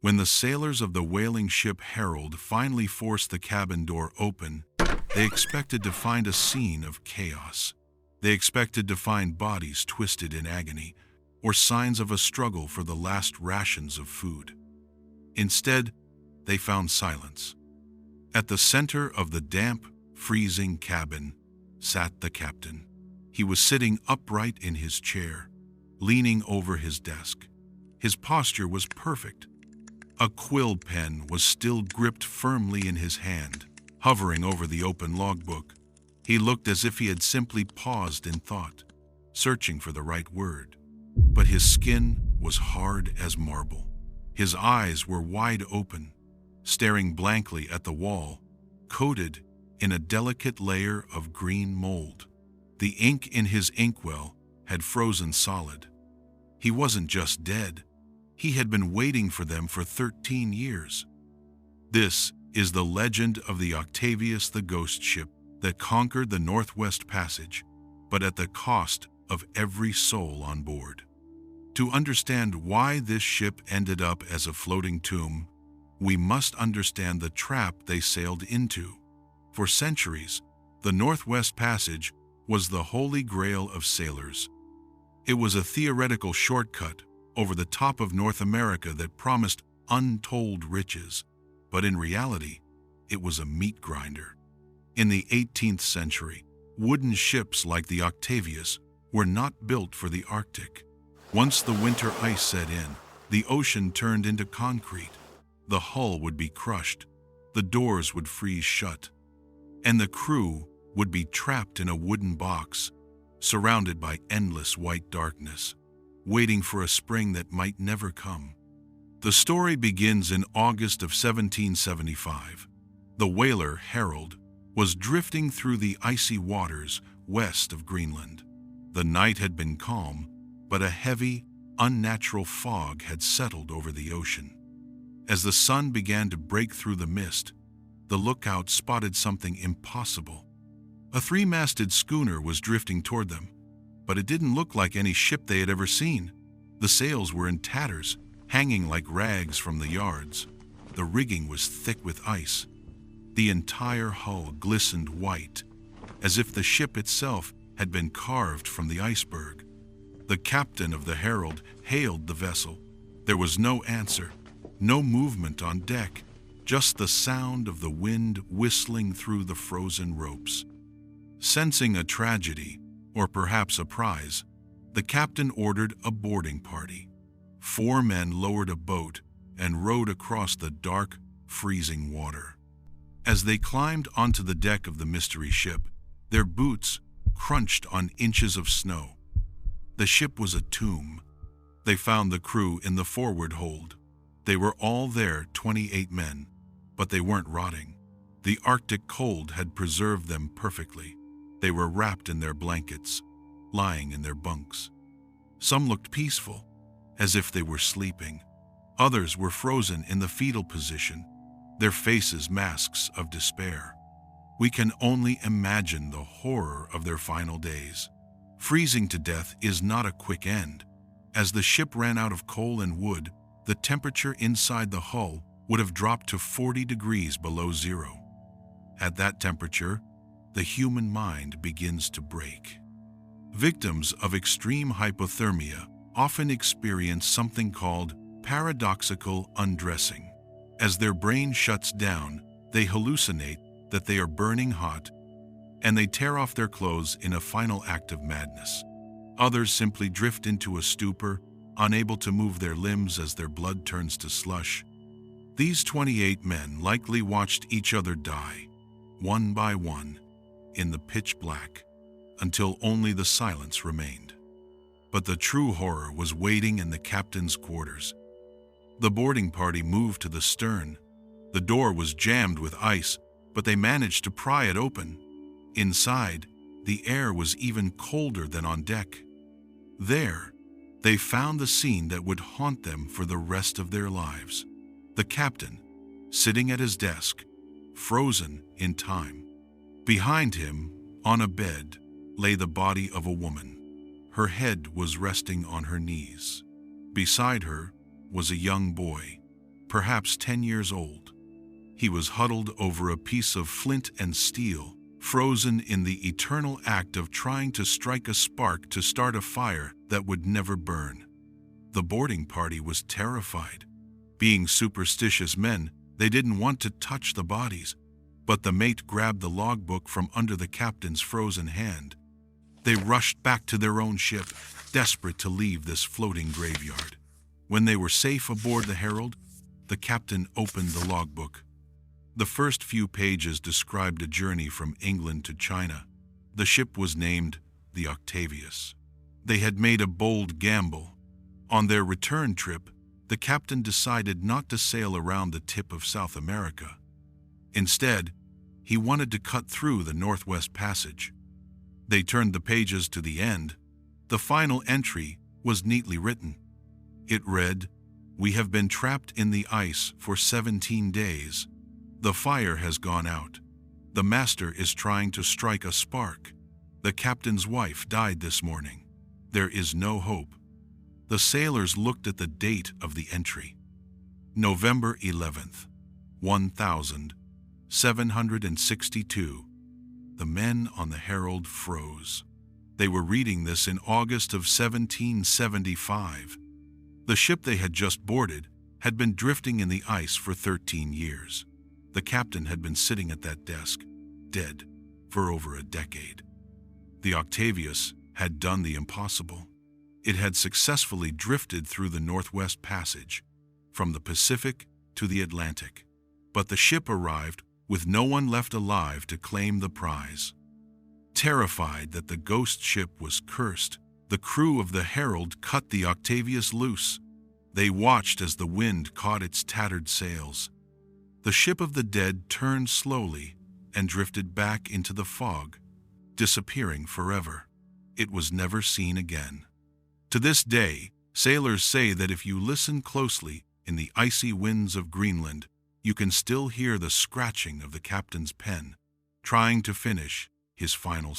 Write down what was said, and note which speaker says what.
Speaker 1: When the sailors of the whaling ship Herald finally forced the cabin door open, they expected to find a scene of chaos. They expected to find bodies twisted in agony, or signs of a struggle for the last rations of food. Instead, they found silence. At the center of the damp, freezing cabin sat the captain. He was sitting upright in his chair, leaning over his desk. His posture was perfect. A quill pen was still gripped firmly in his hand, hovering over the open logbook. He looked as if he had simply paused in thought, searching for the right word. But his skin was hard as marble. His eyes were wide open, staring blankly at the wall, coated in a delicate layer of green mold. The ink in his inkwell had frozen solid. He wasn't just dead. He had been waiting for them for 13 years. This is the legend of the Octavius, the ghost ship that conquered the Northwest Passage, but at the cost of every soul on board. To understand why this ship ended up as a floating tomb, we must understand the trap they sailed into. For centuries, the Northwest Passage was the holy grail of sailors. It was a theoretical shortcut over the top of North America that promised untold riches, but in reality, it was a meat grinder. In the 18th century, wooden ships like the Octavius were not built for the Arctic. Once the winter ice set in, the ocean turned into concrete. The hull would be crushed, the doors would freeze shut, and the crew would be trapped in a wooden box, surrounded by endless white darkness, waiting for a spring that might never come. The story begins in August of 1775. The whaler Herald was drifting through the icy waters west of Greenland. The night had been calm, but a heavy, unnatural fog had settled over the ocean. As the sun began to break through the mist, the lookout spotted something impossible. A three-masted schooner was drifting toward them, but it didn't look like any ship they had ever seen. The sails were in tatters, hanging like rags from the yards. The rigging was thick with ice. The entire hull glistened white, as if the ship itself had been carved from the iceberg. The captain of the Herald hailed the vessel. There was no answer, no movement on deck, just the sound of the wind whistling through the frozen ropes. Sensing a tragedy, or perhaps a prize, the captain ordered a boarding party. 4 men lowered a boat and rowed across the dark, freezing water. As they climbed onto the deck of the mystery ship, their boots crunched on inches of snow. The ship was a tomb. They found the crew in the forward hold. They were all there, 28 men, but they weren't rotting. The Arctic cold had preserved them perfectly. They were wrapped in their blankets, lying in their bunks. Some looked peaceful, as if they were sleeping. Others were frozen in the fetal position, their faces masks of despair. We can only imagine the horror of their final days. Freezing to death is not a quick end. As the ship ran out of coal and wood, the temperature inside the hull would have dropped to 40 degrees below zero. At that temperature, the human mind begins to break. Victims of extreme hypothermia often experience something called paradoxical undressing. As their brain shuts down, they hallucinate that they are burning hot, and they tear off their clothes in a final act of madness. Others simply drift into a stupor, unable to move their limbs as their blood turns to slush. These 28 men likely watched each other die, one by one, in the pitch black, until only the silence remained. But the true horror was waiting in the captain's quarters. The boarding party moved to the stern. The door was jammed with ice, but they managed to pry it open. Inside, the air was even colder than on deck. There, they found the scene that would haunt them for the rest of their lives. The captain, sitting at his desk, frozen in time. Behind him, on a bed, lay the body of a woman. Her head was resting on her knees. Beside her was a young boy, perhaps 10 years old. He was huddled over a piece of flint and steel, frozen in the eternal act of trying to strike a spark to start a fire that would never burn. The boarding party was terrified. Being superstitious men, they didn't want to touch the bodies, but the mate grabbed the logbook from under the captain's frozen hand. They rushed back to their own ship, desperate to leave this floating graveyard. When they were safe aboard the Herald, the captain opened the logbook. The first few pages described a journey from England to China. The ship was named the Octavius. They had made a bold gamble. On their return trip, the captain decided not to sail around the tip of South America. Instead, he wanted to cut through the Northwest Passage. They turned the pages to the end. The final entry was neatly written. It read, "We have been trapped in the ice for 17 days. The fire has gone out. The master is trying to strike a spark. The captain's wife died this morning. There is no hope." The sailors looked at the date of the entry. November 11th, 1762. The men on the Herald froze. They were reading this in August of 1775. The ship they had just boarded had been drifting in the ice for 13 years. The captain had been sitting at that desk, dead, for over a decade. The Octavius had done the impossible. It had successfully drifted through the Northwest Passage, from the Pacific to the Atlantic. But the ship arrived with no one left alive to claim the prize. Terrified that the ghost ship was cursed, the crew of the Herald cut the Octavius loose. They watched as the wind caught its tattered sails. The ship of the dead turned slowly and drifted back into the fog, disappearing forever. It was never seen again. To this day, sailors say that if you listen closely in the icy winds of Greenland, you can still hear the scratching of the captain's pen, trying to finish his final